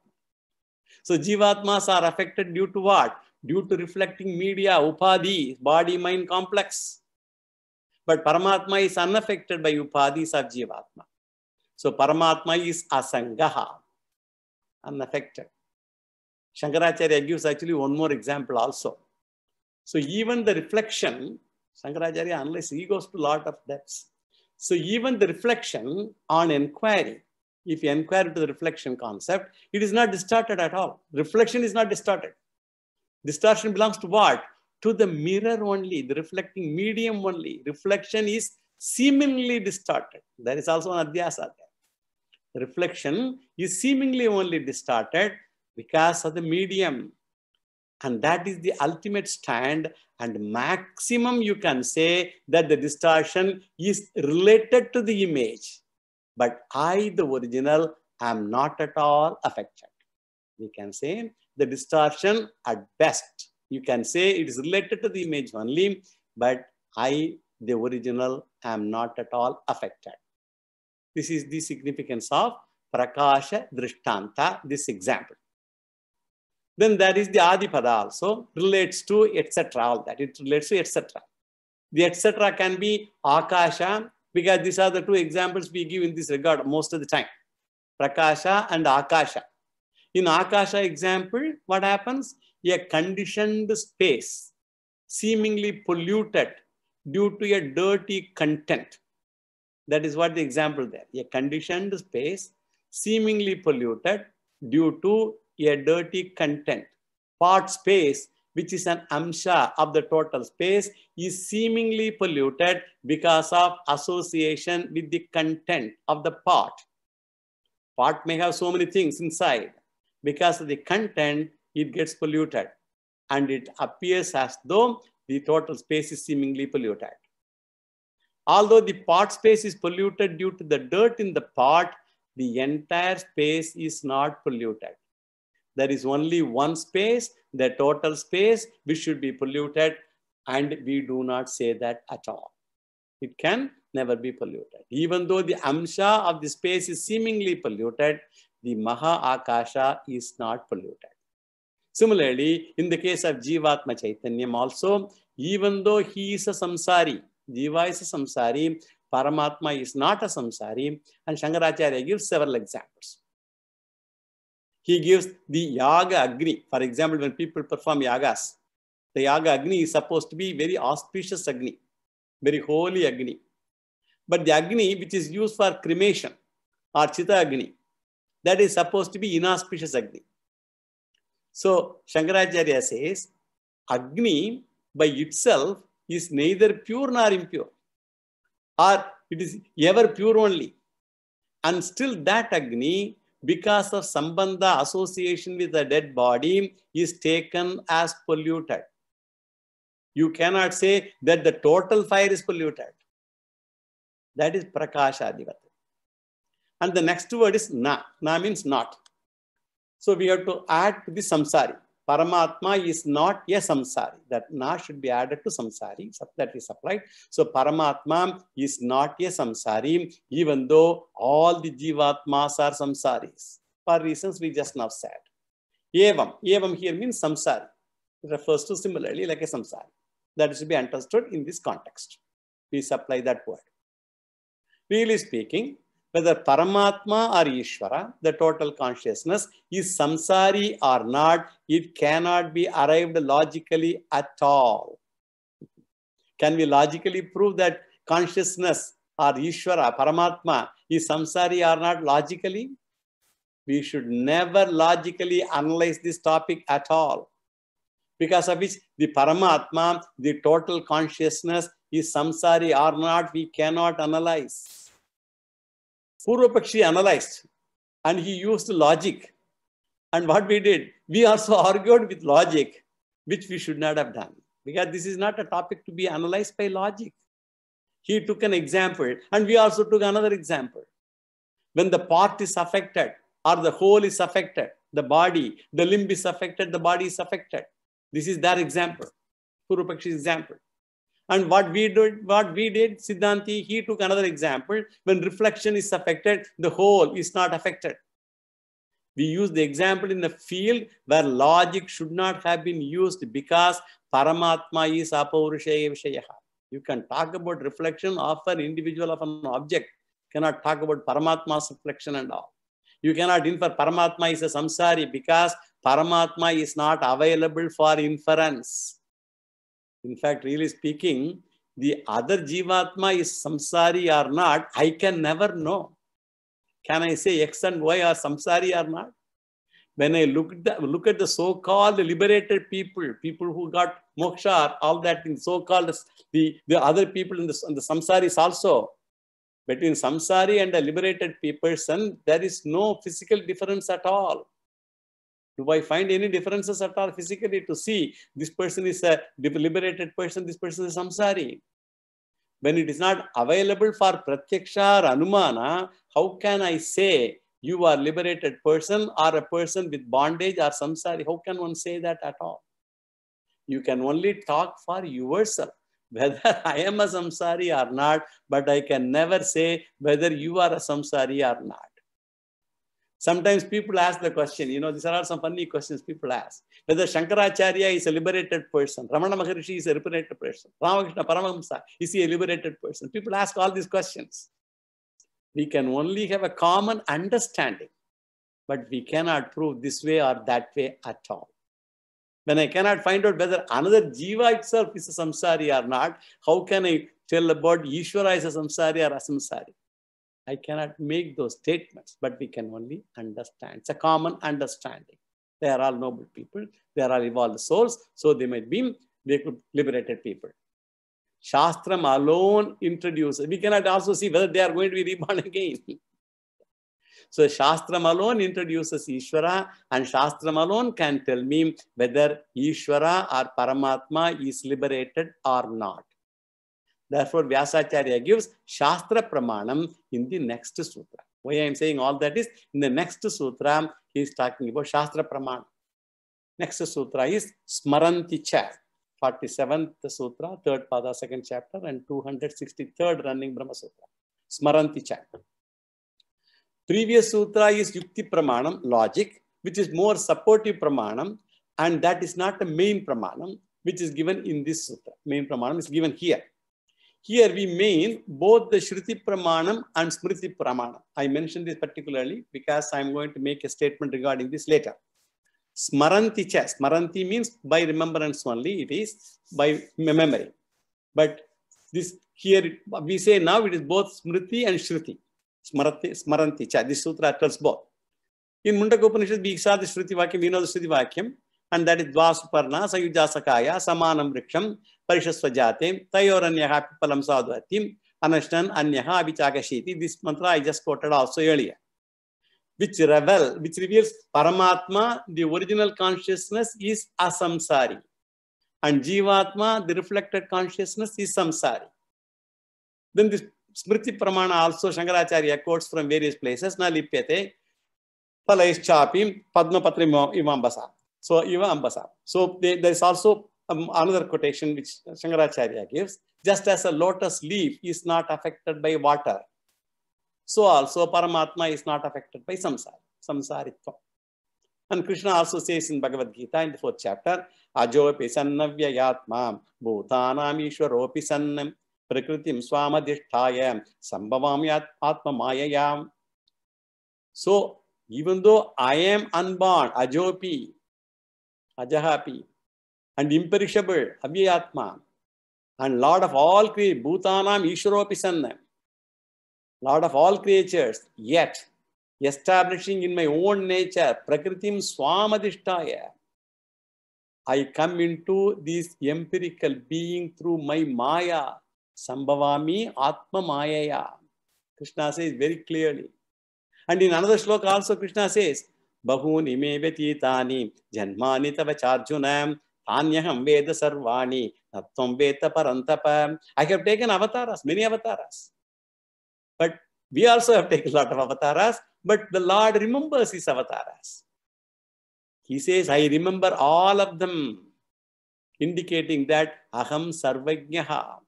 So Jivatmas are affected due to what? due to reflecting media, upadhi, body-mind complex. But Paramatma is unaffected by upadhis of Jivatma. So Paramatma is asangaha, unaffected. Shankaracharya gives actually one more example also. So even the reflection, Shankaracharya, unless he goes to a lot of depths. So even the reflection on inquiry, if you inquire into the reflection concept, it is not distorted at all. Reflection is not distorted. Distortion belongs to what? To the mirror only, the reflecting medium only. Reflection is seemingly distorted. There is also an adhyasa there. Reflection is seemingly only distorted because of the medium. And that is the ultimate stand, and maximum you can say that the distortion is related to the image. But I, the original, am not at all affected. We can say the distortion at best. You can say it is related to the image only, but I, the original, am not at all affected. This is the significance of Prakasha Drishtanta, this example. Then there is the Adipada also, relates to etc. All that. It relates to etc. The etc. can be Akasha, because these are the two examples we give in this regard most of the time. Prakasha and Akasha. In Akasha example, what happens? A conditioned space, seemingly polluted due to a dirty content. That is what the example there. A conditioned space, seemingly polluted due to a dirty content. Part space, which is an amsha of the total space, is seemingly polluted because of association with the content of the part. Part may have so many things inside. Because of the content, it gets polluted. And it appears as though the total space is seemingly polluted. Although the part space is polluted due to the dirt in the part, the entire space is not polluted. There is only one space, the total space, which should be polluted, and we do not say that at all. It can never be polluted. Even though the amsha of the space is seemingly polluted, the Maha Akasha is not polluted. Similarly, in the case of Jivatma Chaitanyam also, even though he is a samsari, Jiva is a samsari, Paramatma is not a samsari, and Shankaracharya gives several examples. He gives the Yaga Agni. For example, when people perform Yagas, the Yaga Agni is supposed to be very auspicious Agni, very holy Agni. But the Agni which is used for cremation or Chitta Agni, that is supposed to be inauspicious Agni. So Shankaracharya says, Agni by itself is neither pure nor impure, or it is ever pure only. And still that Agni, because of Sambandha, association with the dead body, is taken as polluted. You cannot say that the total fire is polluted. That is Prakasha Adivata. And the next word is Na. Na means not. So we have to add to the samsari. Paramatma is not a samsari. That Na should be added to samsari. That is applied. So Paramatma is not a samsari, even though all the Jivatmas are samsaris, for reasons we just now said. Evam. Evam here means samsari. It refers to similarly like a samsari. That is to be understood in this context. We supply that word. Really speaking, whether Paramatma or Ishvara, the total consciousness, is samsari or not, it cannot be arrived logically at all. Can we logically prove that consciousness or Ishvara, Paramatma, is samsari or not logically? We should never logically analyze this topic at all. Because of which the Paramatma, the total consciousness, is samsari or not, we cannot analyze. Purvapakshi analyzed and he used logic. And what we did, we also argued with logic, which we should not have done. Because this is not a topic to be analyzed by logic. He took an example and we also took another example. When the part is affected or the whole is affected, the body, the limb is affected, the body is affected. This is their example, Purvapakshi's example. And what we did, Siddhanti, he took another example. When reflection is affected, the whole is not affected. We use the example in a field where logic should not have been used because Paramatma is Apaurushaya Vishayaha. You can talk about reflection of an individual, of an object. You cannot talk about Paramatma's reflection and all. You cannot infer Paramatma is a samsari because Paramatma is not available for inference. In fact, really speaking, the other Jivatma is samsari or not, I can never know. Can I say X and Y are samsari or not? When I look at the so-called liberated people, people who got moksha, all that in so-called the other people in the samsaris also. Between samsari and a liberated person, there is no physical difference at all. Do I find any differences at all physically to see this person is a liberated person, this person is samsari? When it is not available for pratyaksha or anumana, how can I say you are liberated person or a person with bondage or samsari? How can one say that at all? You can only talk for yourself, whether I am a samsari or not, but I can never say whether you are a samsari or not. Sometimes people ask the question, these are all some funny questions people ask. Whether Shankaracharya is a liberated person, Ramana Maharishi is a liberated person, Ramakrishna Paramahamsa, is he a liberated person? People ask all these questions. We can only have a common understanding, but we cannot prove this way or that way at all. When I cannot find out whether another jiva itself is a samsari or not, how can I tell about Ishvara is a samsari or asamsari? I cannot make those statements, but we can only understand. It's a common understanding. They are all noble people. They are all evolved souls. So they might be liberated people. Shastram alone introduces. We cannot also see whether they are going to be reborn again. So Shastram alone introduces Ishvara, and Shastram alone can tell me whether Ishvara or Paramatma is liberated or not. Therefore, Vyasacharya gives Shastra Pramanam in the next sutra. Why I am saying all that is, in the next sutra, he is talking about Shastra Pramanam. Next sutra is Smaranti Cha, 47th sutra, 3rd pada, 2nd chapter, and 263rd running Brahma Sutra. Smaranti Cha. Previous sutra is Yukti Pramanam, logic, which is more supportive Pramanam, and that is not the main Pramanam, which is given in this sutra. Main Pramanam is given here. Here we mean both the Shruti Pramanam and Smriti Pramanam. I mentioned this particularly because I am going to make a statement regarding this later. Smaranti Cha. Smaranti means by remembrance only. It is by memory. But this here we say now it is both Smriti and Shruti. Smaranti Cha. This sutra tells both. In Mundaka Upanishad, we saw the Shruti Vakyam, we know the Shruti Vakyam, and that is Dvasuparna, Sayujasakaya, Samanam Vriksham, Parishasvajate, Tayoranyaha Pipalam Sadhatim, Anashtan, Anyaha, Vichakashiti. This mantra I just quoted also earlier. Which reveals Paramatma, the original consciousness, is asamsari. And Jivatma, the reflected consciousness, is samsari. Then this Smriti Pramana also Shankaracharya quotes from various places. Na lipyate, palais chapim, padma patrim imambasa. So, Iva Ambasa. So, there is also another quotation which Shankaracharya gives. Just as a lotus leaf is not affected by water, so also Paramatma is not affected by samsaritva. And Krishna also says in Bhagavad Gita in the 4th chapter, Ajopi sannavyayatma bhutanam ishwaropi sannam prakritim swamadhisthaya sambhavamyat atma mayayam. So, even though I am unborn, Ajopi, Ajahapi, and imperishable, Avyayatma, and Lord of all creatures, Bhutanam Ishwaropi Sannam, Lord of all creatures, yet establishing in my own nature, Prakritim Swamadhishtaya, I come into this empirical being through my Maya, Sambhavami Atma Mayaya. Krishna says very clearly. And in another shloka also Krishna says, Bahuni me vetitani janmani tava charjunam tanyaham veda sarvani natvam veta parantapa. I have taken avatars, many avatars. But we also have taken a lot of avatars, but the Lord remembers his avatars. He says, I remember all of them, indicating that aham sarvajnaha,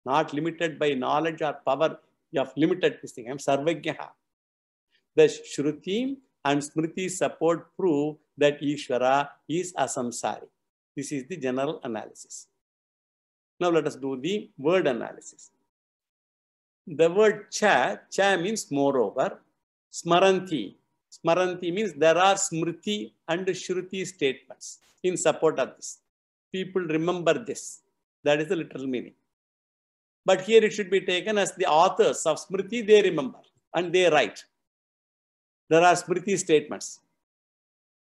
not limited by knowledge or power of limited this thing. I am sarvajnaha. The Shruti and Smriti support prove that Ishvara is asamsari. This is the general analysis. Now let us do the word analysis. The word cha means moreover. Smaranti. Smaranti means there are smriti and shruti statements in support of this. People remember this. That is the literal meaning. But here it should be taken as the authors of smriti, they remember and they write. There are smriti statements.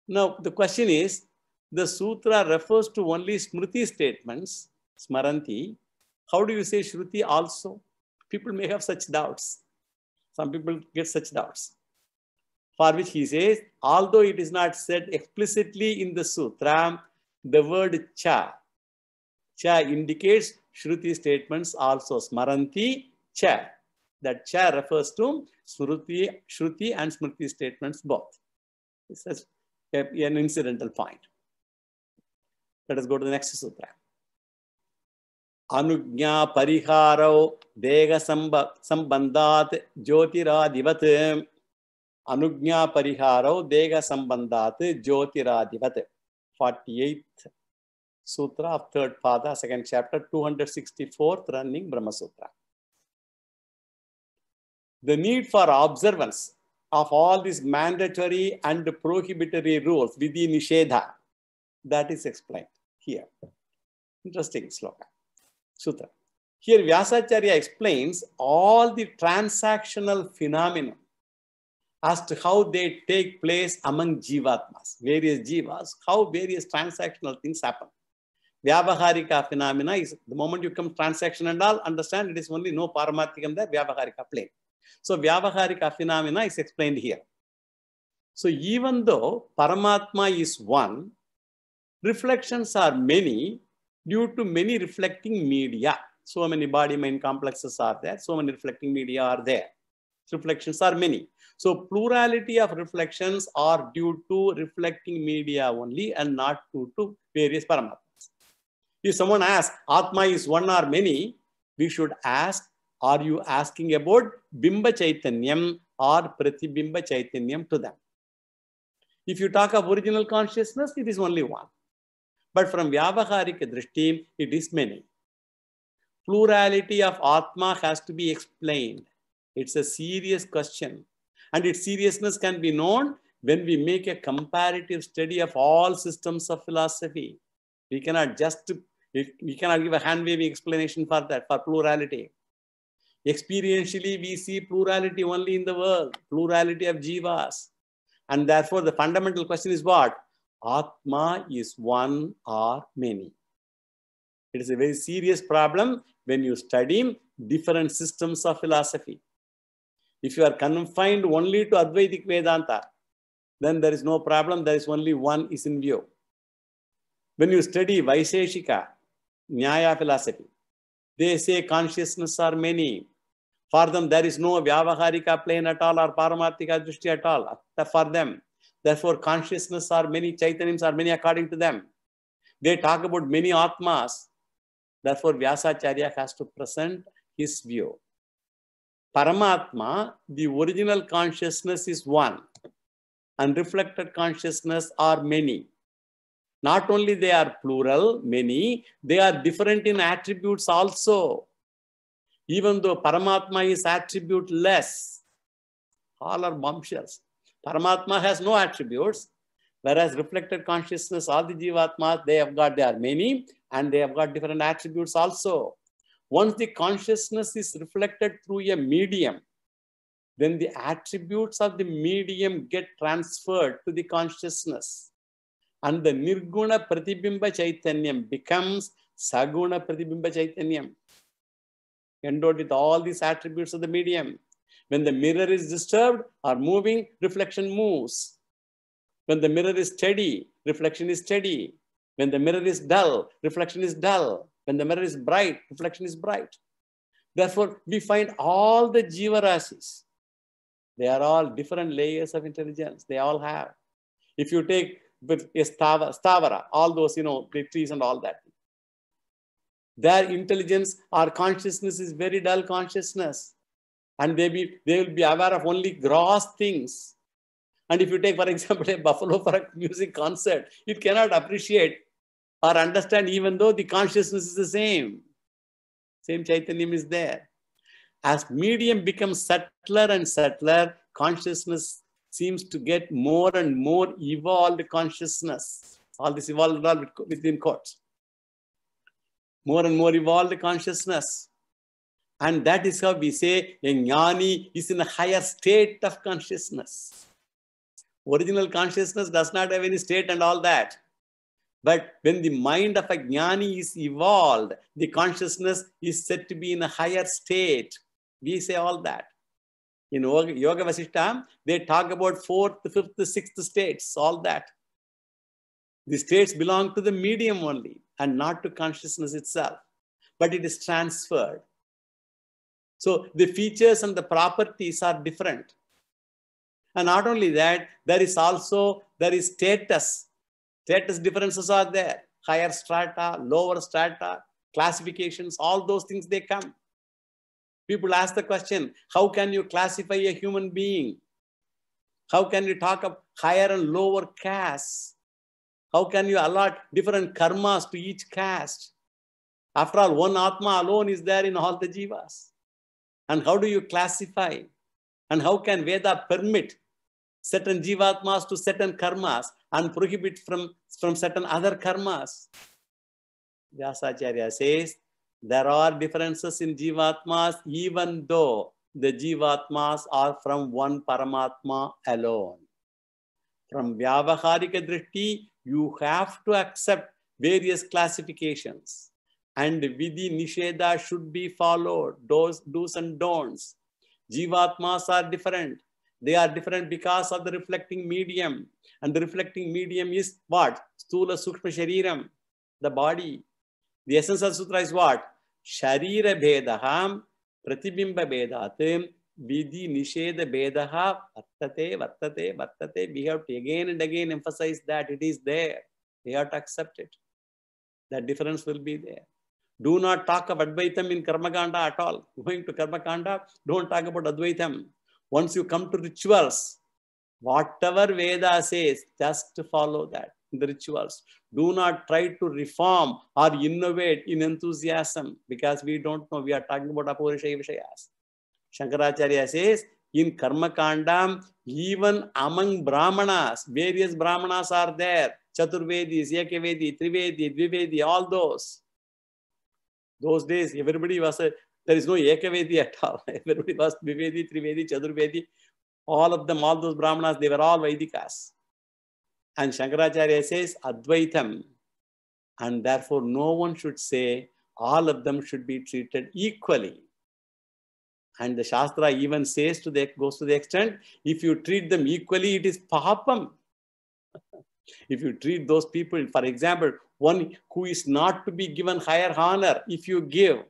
Now the question is, the sutra refers to only smriti statements, smaranti. How do you say shruti also? People may have such doubts. Some people get such doubts. For which he says, although it is not said explicitly in the sutra, the word cha indicates shruti statements also. Smaranti cha. That cha refers to shruti and smriti statements both. This is an incidental point. Let us go to the next sutra. Anugnya pariharo dega sambandhat jyotiradivat. Anugnya pariharo dega sambandhat jyotiradivat. 48th sutra of third pada, second chapter, 264th running Brahma Sutra. The need for observance of all these mandatory and prohibitory rules, vidhi nishedha, that is explained here. Interesting sloka, sutra. Here Vyasacharya explains all the transactional phenomena as to how they take place among jivatmas, various jivas, how various transactional things happen. Vyavaharika phenomena is, the moment you come transaction and all, understand it is only no paramarthikam there, Vyavaharika plane. So Vyavaharika phenomena is explained here. So even though Paramatma is one, reflections are many due to many reflecting media. So many body-mind complexes are there, so many reflecting media are there. Reflections are many. So plurality of reflections are due to reflecting media only and not due to various Paramatmas. If someone asks, Atma is one or many, we should ask, are you asking about Bimba Chaitanyam or Pratibimba Chaitanyam to them? If you talk of original consciousness, it is only one. But from Vyavaharika Drishti, it is many. Plurality of Atma has to be explained. It's a serious question. And its seriousness can be known when we make a comparative study of all systems of philosophy. We cannot give a hand-waving explanation for that, for plurality. Experientially, we see plurality only in the world, plurality of jivas. And therefore, the fundamental question is what? Atma is one or many. It is a very serious problem when you study different systems of philosophy. If you are confined only to Advaitic Vedanta, then there is no problem. There is only one is in view. When you study Vaiseshika, Nyaya philosophy, they say consciousness are many. For them, there is no Vyavaharika plane at all or Paramarthika Drishti at all for them. Therefore, consciousness are many, Chaitanyams are many according to them. They talk about many Atmas. Therefore, Vyasacharya has to present his view. Paramatma, the original consciousness is one, and reflected consciousness are many. Not only they are plural, many, they are different in attributes also. Even though Paramatma is attribute-less, all are bombshells. Paramatma has no attributes, whereas reflected consciousness, all the Jivatmas, they are many, and they have got different attributes also. Once the consciousness is reflected through a medium, then the attributes of the medium get transferred to the consciousness. And the Nirguna Pratibimba Chaitanyam becomes Saguna Pratibimba Chaitanyam, endowed with all these attributes of the medium. When the mirror is disturbed or moving, reflection moves. When the mirror is steady, reflection is steady. When the mirror is dull, reflection is dull. When the mirror is bright, reflection is bright. Therefore, we find all the Jiva Rasis. They are all different layers of intelligence. They all have. If you take with a stavara, all those, the trees and all that, their intelligence or consciousness is very dull consciousness. And they will be aware of only gross things. And if you take, for example, a buffalo for a music concert, it cannot appreciate or understand even though the consciousness is the same. Same Chaitanyam is there. As medium becomes subtler and subtler, consciousness seems to get more and more evolved consciousness. All this evolved all within quotes. More and more evolved consciousness. And that is how we say a jnani is in a higher state of consciousness. Original consciousness does not have any state and all that. But when the mind of a jnani is evolved, the consciousness is said to be in a higher state. We say all that. In Yoga Vasishtha, they talk about 4th, 5th, 6th states, all that. The states belong to the medium only and not to consciousness itself. But it is transferred. So the features and the properties are different. And not only that, there is status. Status differences are there. Higher strata, lower strata, classifications, all those things, they come. People ask the question, how can you classify a human being? How can you talk of higher and lower castes? How can you allot different karmas to each caste? After all, one Atma alone is there in all the jivas. And how do you classify? And how can Veda permit certain jivatmas to certain karmas and prohibit from certain other karmas? Vyasacharya says, there are differences in jivatmas even though the jivatmas are from one Paramatma alone. From Vyavaharika Drishti, you have to accept various classifications. And Vidhi Nisheda should be followed, do's and don'ts. Jivatmas are different. They are different because of the reflecting medium. And the reflecting medium is what? Stula Sukshma Shariram, the body. The essence of sutra is what? Sharira Bhedaham Pratibimba Bhedatim Vidhi Nisheda Bhedaha Vartate. We have to again and again emphasize that it is there. We have to accept it. That difference will be there. Do not talk of Advaitam in Karmakanda at all. Going to Karmakanda, don't talk about Advaitam. Once you come to rituals, whatever Veda says, just follow that in the rituals. Do not try to reform or innovate in enthusiasm because we don't know. We are talking about Apurishaya Vishayas. Shankaracharya says, in Karmakanda, even among Brahmanas, various Brahmanas are there. Chaturvedis, Ekavedi, Trivedi, Dvivedi, all those. Those days, everybody was there is no Ekavedi at all. Everybody was Dvivedi, Trivedi, Chaturvedi. All of them, all those Brahmanas, they were all Vedikas. And Shankaracharya says Advaitam. And therefore, no one should say all of them should be treated equally. And the Shastra even says goes to the extent, if you treat them equally, it is papam. If you treat those people, for example, one who is not to be given higher honor, if you give,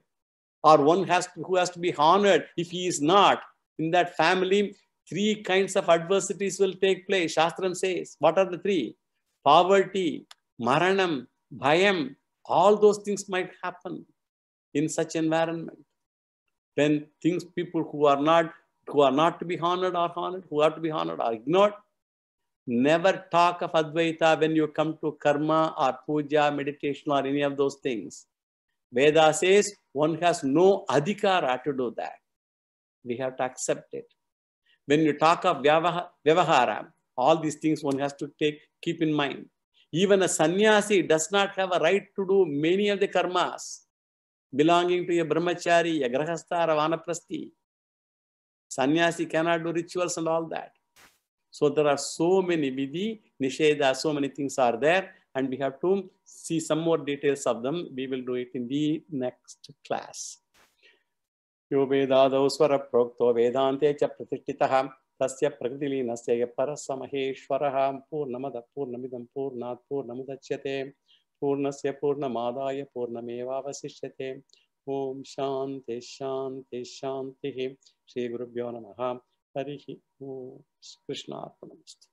or one who has to be honored, if he is not, in that family, 3 kinds of adversities will take place. Shastram says, what are the 3? Poverty, maranam, bhayam, all those things might happen in such environment. When people who are not to be honored are honored, who are to be honored are ignored. Never talk of Advaita when you come to karma or puja, meditation or any of those things. Veda says one has no adhikara to do that. We have to accept it. When you talk of vyavahara, all these things one has to keep in mind. Even a sannyasi does not have a right to do many of the karmas belonging to a brahmachari, a grahastha, or a vanaprasthi. Sannyasi cannot do rituals and all that. So there are so many vidhi, nisheda, so many things are there, and we have to see some more details of them. We will do it in the next class. Yo vedadau swara prokto vedante cha pratishthitah tasya prakritilīnasya parasamaheshwarah purnamada purnamidam purnat purnamudachyate purnasya purnamadaya purnamevavasishyate. Om shanti shanti shanti. Shri Gurubhyo Namaha. Harihi Om. Krishna Arpanamastu.